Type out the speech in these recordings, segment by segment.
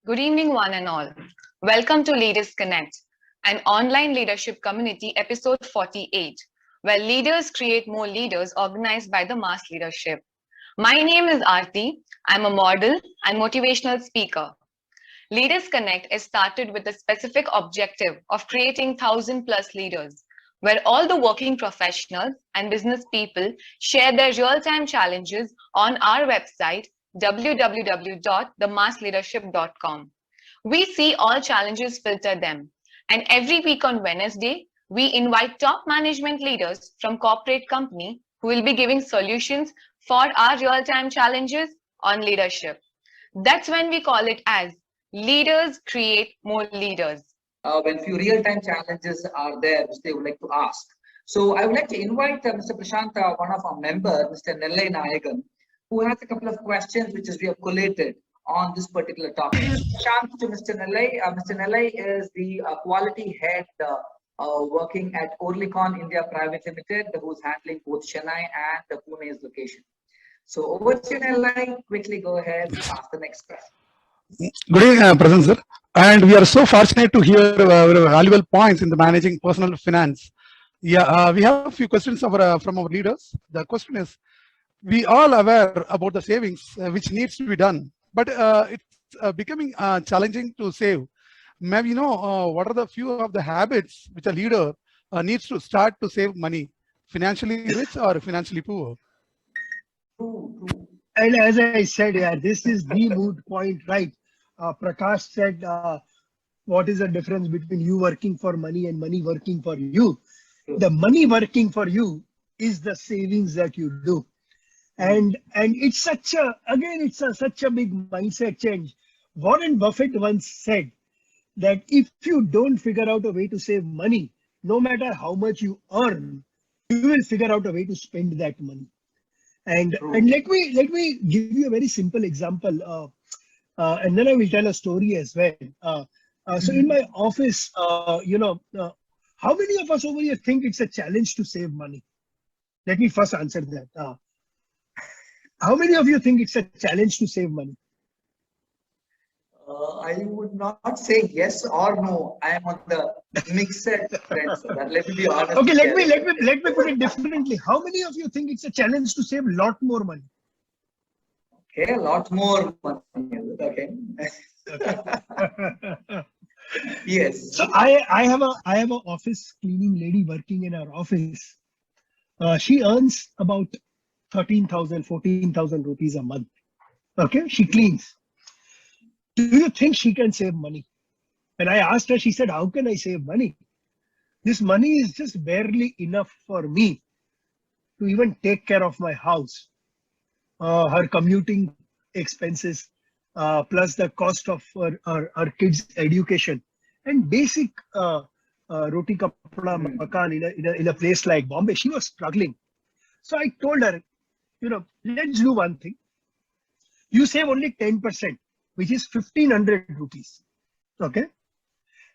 Good evening, one and all. Welcome to Leaders Connect, an online leadership community, episode 48, where leaders create more leaders organized by the mass leadership. My name is Aarti. I'm a model and motivational speaker. Leaders Connect is started with the specific objective of creating 1,000 plus leaders, where all the working professionals and business people share their real time challenges on our website www.themassleadership.com. We see all challenges, filter them, and every week on Wednesday, we invite top management leaders from corporate company who will be giving solutions for our real time challenges on leadership. That's when we call it as leaders create more leaders. When few real-time challenges are there which they would like to ask. So I would like to invite Mr. Prashant, one of our members, Mr. Nellai Nayagan, who has a couple of questions which is we have collated on this particular topic. Prashant to Mr. Nellai. Mr. Nellai is the quality head working at Orlikon India Private Limited, who's handling both Chennai and the Pune's location. So over to Nellai, quickly go ahead and ask the next question. Good evening, President sir. And we are so fortunate to hear very valuable points in the managing personal finance. Yeah, we have a few questions from our leaders. The question is, we all aware about the savings which needs to be done, but it's becoming challenging to save. Maybe you know what are the few of the habits which a leader needs to start to save money, financially rich or financially poor. And as I said, yeah, this is the moot point, right? Prakash said, what is the difference between you working for money and money working for you? The money working for you is the savings that you do. And it's such a, again, it's such a big mindset change. Warren Buffett once said that if you don't figure out a way to save money, no matter how much you earn, you will figure out a way to spend that money. And let me give you a very simple example, and then I will tell a story as well. So in my office, how many of us over here think it's a challenge to save money? Let me first answer that. How many of you think it's a challenge to save money? I would not say yes or no. I am on the mixed friends. Let me be honest. Okay, let me put it differently. How many of you think it's a challenge to save a lot more money? Okay, a lot more money. Okay. Yes. So I have an office cleaning lady working in our office. She earns about 13,000, 14,000 rupees a month. Okay, she cleans. Do you think she can save money? When I asked her, she said, how can I save money? This money is just barely enough for me to even take care of my house. Her commuting expenses, plus the cost of her kids' education, and basic roti kapda makan in a place like Bombay. She was struggling. So I told her, let's do one thing. You save only 10%. Which is 1,500 rupees. Okay.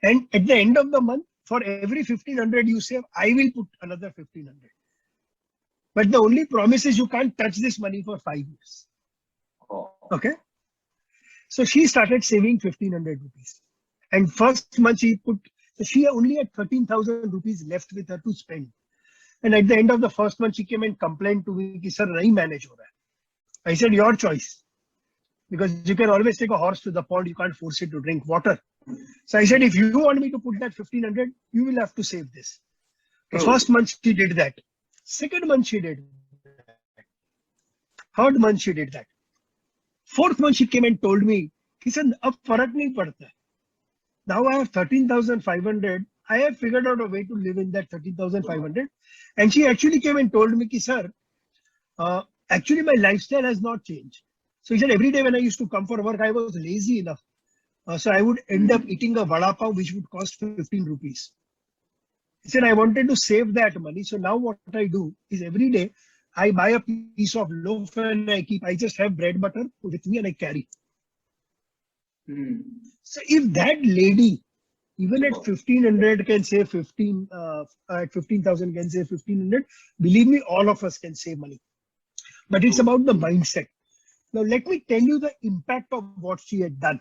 And at the end of the month, for every 1,500 you save, I will put another 1,500. But the only promise is you can't touch this money for 5 years. Okay. So she started saving 1,500 rupees. And first month she only had 13,000 rupees left with her to spend. And at the end of the first month, she came and complained to me, sir, nahi manage ho raha hai. I said, your choice. Because you can always take a horse to the pond, you can't force it to drink water. So I said, if you want me to put that 1,500, you will have to save this. The first month she did that. Second month she did that. Third month she did that. Fourth month she came and told me, he said, ab farak nahi padta. Now I have 13,500. I have figured out a way to live in that 13,500. And she actually came and told me, sir, actually my lifestyle has not changed. So he said, every day when I used to come for work, I was lazy enough. So I would end up eating a vada pav, which would cost 15 rupees. He said, I wanted to save that money. So now what I do is every day I buy a piece of loaf and I just have bread butter with me and I carry. So if that lady, even at 1,500 can save 15, at 15,000 can save 1,500, believe me, all of us can save money. But it's about the mindset. Now, let me tell you the impact of what she had done.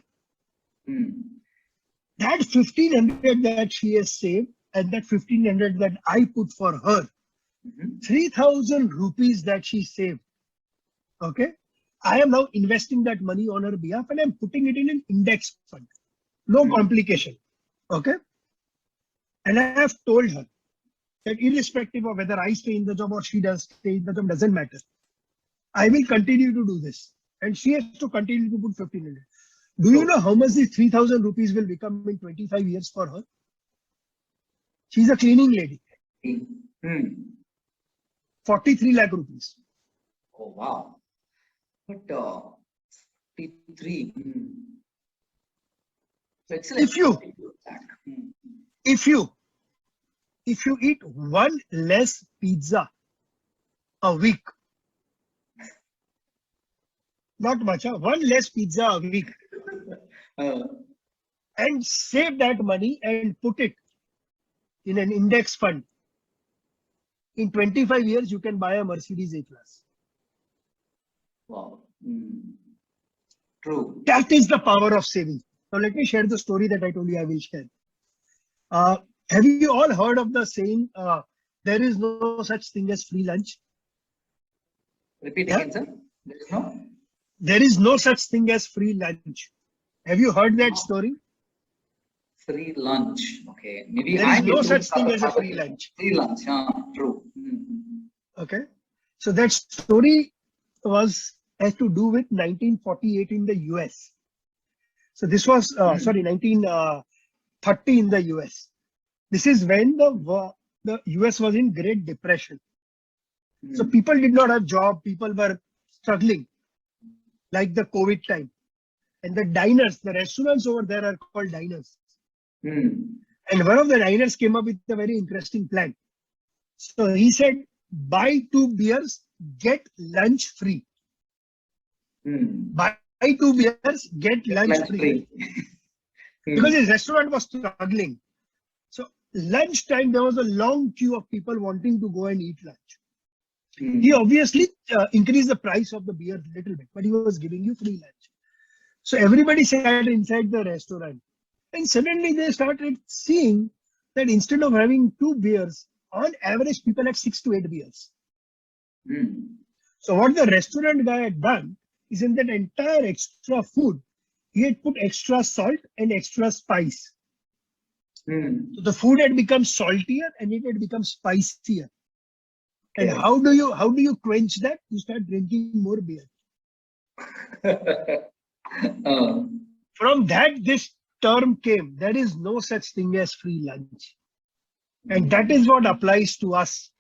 That 1500 that she has saved and that 1500 that I put for her, 3000 rupees that she saved. Okay. I am now investing that money on her behalf and I'm putting it in an index fund. No complication. Okay. And I have told her that irrespective of whether I stay in the job or she does stay in the job, doesn't matter. I will continue to do this. And she has to continue to put 1500. Do you know how much the 3000 rupees will become in 25 years for her? She's a cleaning lady. 43 lakh rupees. Oh, wow. But 43. So excellent. If you eat one less pizza a week, not much, one less pizza a week, and save that money and put it in an index fund, in 25 years, you can buy a Mercedes A-Class. Wow. True. That is the power of saving. Now, let me share the story that I told you I will share. Have you all heard of the saying, there is no such thing as free lunch? Repeat again, sir. There is no such thing as free lunch. Have you heard that story? Free lunch. Okay. Maybe there is no such thing as a free lunch. Free lunch. True. Okay. So that story has to do with 1948 in the US. So this was, 1930 in the US. This is when the US was in Great Depression. So people did not have job. People were struggling, like the COVID time. And the diners, the restaurants over there are called diners. And one of the diners came up with a very interesting plan. So he said, buy 2 beers, get lunch free. Buy 2 beers, get lunch free. Because his restaurant was struggling. So lunchtime, there was a long queue of people wanting to go and eat lunch. He obviously increased the price of the beer a little bit, but he was giving you free lunch. So everybody sat inside the restaurant. And suddenly they started seeing that instead of having 2 beers, on average, people had 6 to 8 beers. So what the restaurant guy had done is in that entire extra food, he had put extra salt and extra spice. So the food had become saltier and it had become spicier. And how do you quench that? You start drinking more beer. From that, this term came. There is no such thing as free lunch. And that is what applies to us.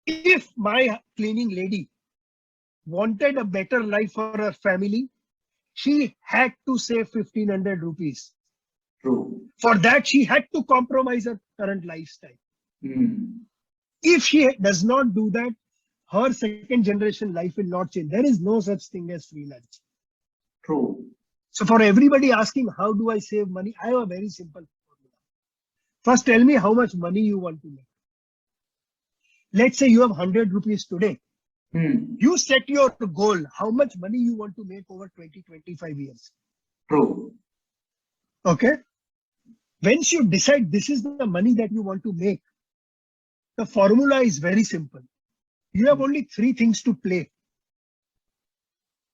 If my cleaning lady wanted a better life for her family, she had to save 1500 rupees. True. For that, she had to compromise her current lifestyle. If she does not do that, her second generation life will not change. There is no such thing as free lunch. True. So for everybody asking, how do I save money? I have a very simple formula. First, tell me how much money you want to make. Let's say you have 100 rupees today. You set your goal, how much money you want to make over 20-25 years. True. Okay. Once you decide this is the money that you want to make, the formula is very simple. You have only 3 things to play.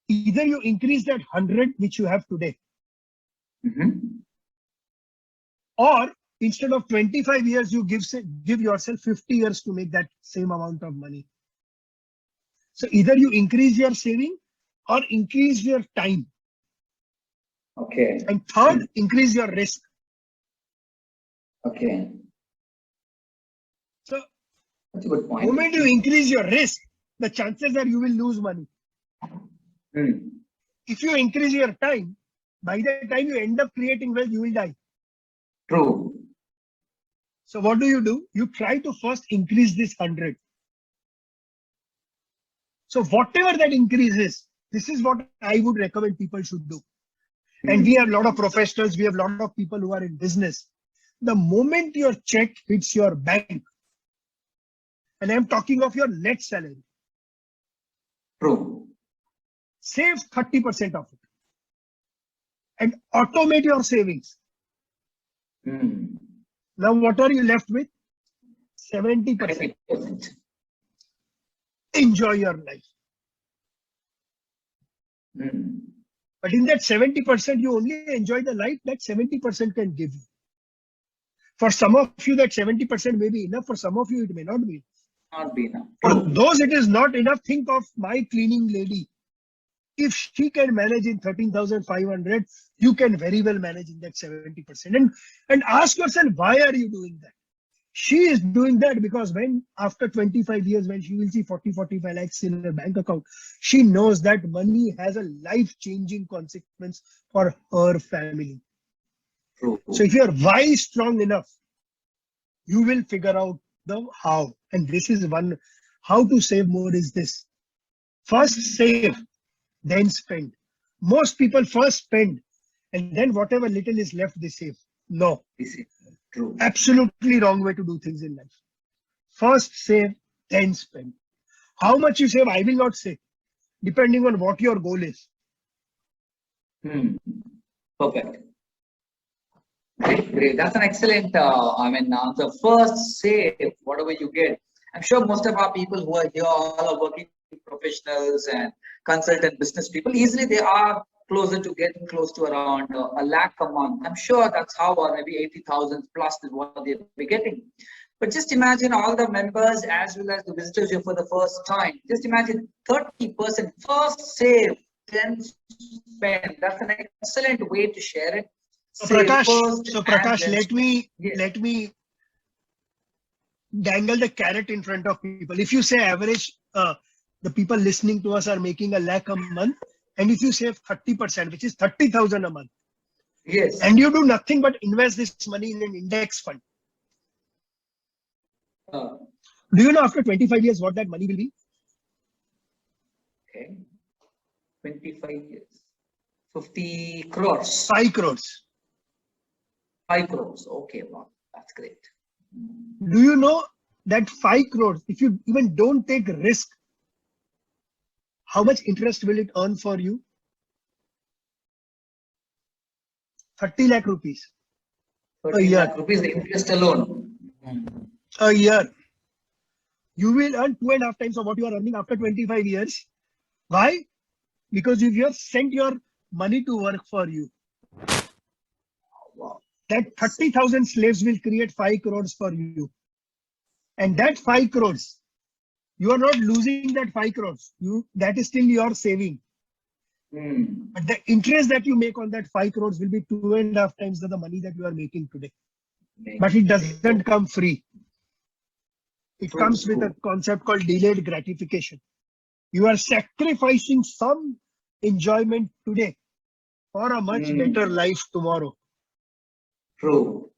Either you increase that 100 which you have today, or instead of 25 years, you give yourself 50 years to make that same amount of money. So either you increase your saving or increase your time. Okay. And third, increase your risk. Okay. So that's a good point. the moment you increase your risk, the chances are you will lose money. If you increase your time, by the time you end up creating wealth, you will die. True. So what do? You try to first increase this 100. So whatever that increase is, this is what I would recommend people should do. And we have a lot of professionals, we have a lot of people who are in business. The moment your check hits your bank, and I'm talking of your net salary. True. Save 30% of it. and automate your savings. Hmm. Now, what are you left with? 70%. 70%. Enjoy your life. Hmm. But in that 70%, you only enjoy the life that 70% can give you. For some of you, that 70% may be enough. For some of you, it may not be. Not be enough. For True. those it is not enough, think of my cleaning lady. If she can manage in 13,500, you can very well manage in that 70%. And ask yourself, why are you doing that? She is doing that because when after 25 years, when she will see 40-45 lakhs in her bank account, she knows that money has a life-changing consequence for her family. True. So if your why is strong enough, you will figure out the how. And this is one, how to save more is this. First save, then spend. Most people first spend and then whatever little is left, they save. No, This is true. absolutely wrong way to do things in life. First save, then spend. How much you save, I will not say, depending on what your goal is. Hmm. Perfect. Great, great. That's an excellent, answer. First, save whatever you get. I'm sure most of our people who are here all are working professionals and consultant business people. Easily they are closer to getting close to around a lakh a month. I'm sure that's how, or maybe 80,000 plus is what they'll be getting. But just imagine all the members as well as the visitors here for the first time. Just imagine 30% first save, then spend. That's an excellent way to share it. So Save Prakash, first and then let me dangle the carrot in front of people. If you say average, the people listening to us are making a lakh a month, and if you save 30%, which is 30,000 a month, yes, and you do nothing but invest this money in an index fund, uh, do you know after 25 years what that money will be? okay, 25 years, 50 crores, 5 crores. 5 crores. Okay, wow, that's great. Do you know that 5 crores, if you even don't take risk, how much interest will it earn for you? 30 lakh rupees 30 year. lakh rupees, the interest alone. a year. You will earn 2.5 times of what you are earning after 25 years. Why? Because if you have sent your money to work for you, Wow. that 30,000 slaves will create 5 crores for you. And that 5 crores, you are not losing that 5 crores. That is still your saving. Hmm. But the interest that you make on that 5 crores will be 2.5 times the money that you are making today. But it doesn't come free. It True, comes with a true. concept called delayed gratification. You are sacrificing some enjoyment today for a much better life tomorrow. True.